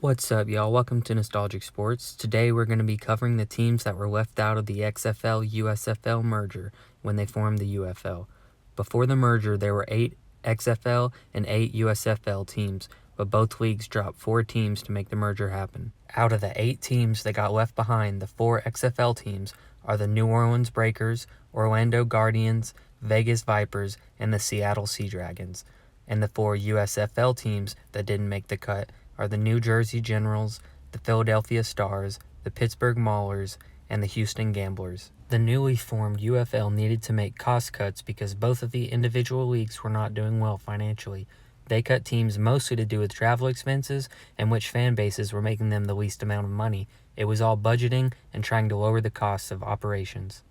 What's up, y'all? Welcome to Nostalgic Sports. Today we're going to be covering the teams that were left out of the XFL-USFL merger when they formed the UFL. Before the merger, there were 8 XFL and 8 USFL teams, but both leagues dropped 4 teams to make the merger happen. Out of the 8 teams that got left behind, the 4 XFL teams are the New Orleans Breakers, Orlando Guardians, Vegas Vipers, and the Seattle Sea Dragons. And the 4 USFL teams that didn't make the cut are the New Jersey Generals, the Philadelphia Stars, the Pittsburgh Maulers, and the Houston Gamblers. The newly formed UFL needed to make cost cuts because both of the individual leagues were not doing well financially. They cut teams mostly to do with travel expenses and which fan bases were making them the least amount of money. It was all budgeting and trying to lower the costs of operations.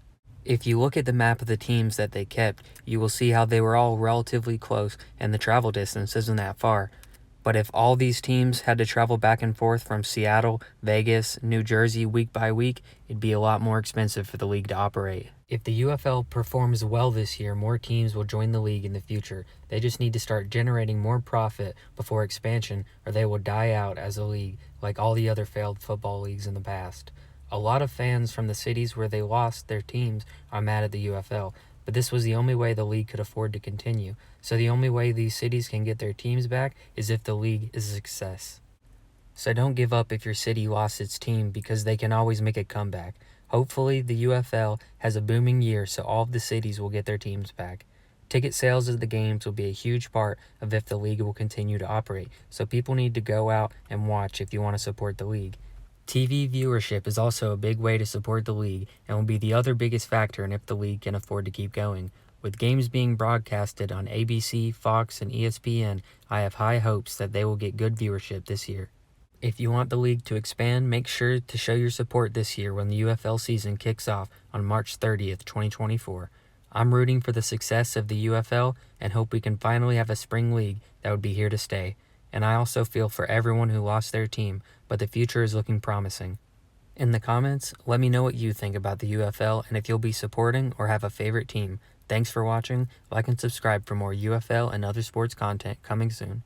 If you look at the map of the teams that they kept, you will see how they were all relatively close and the travel distance isn't that far. But if all these teams had to travel back and forth from Seattle, Vegas, New Jersey week by week, it'd be a lot more expensive for the league to operate. If the UFL performs well this year, more teams will join the league in the future. They just need to start generating more profit before expansion, or they will die out as a league, like all the other failed football leagues in the past. A lot of fans from the cities where they lost their teams are mad at the UFL, but this was the only way the league could afford to continue. So the only way these cities can get their teams back is if the league is a success. So don't give up if your city lost its team because they can always make a comeback. Hopefully the UFL has a booming year so all of the cities will get their teams back. Ticket sales of the games will be a huge part of if the league will continue to operate, so people need to go out and watch if you want to support the league. TV viewership is also a big way to support the league and will be the other biggest factor in if the league can afford to keep going. With games being broadcasted on ABC, Fox, and ESPN, I have high hopes that they will get good viewership this year. If you want the league to expand, make sure to show your support this year when the UFL season kicks off on March 30th, 2024. I'm rooting for the success of the UFL and hope we can finally have a spring league that would be here to stay. And I also feel for everyone who lost their team, but the future is looking promising. In the comments, let me know what you think about the UFL and if you'll be supporting or have a favorite team. Thanks for watching. Like and subscribe for more UFL and other sports content coming soon.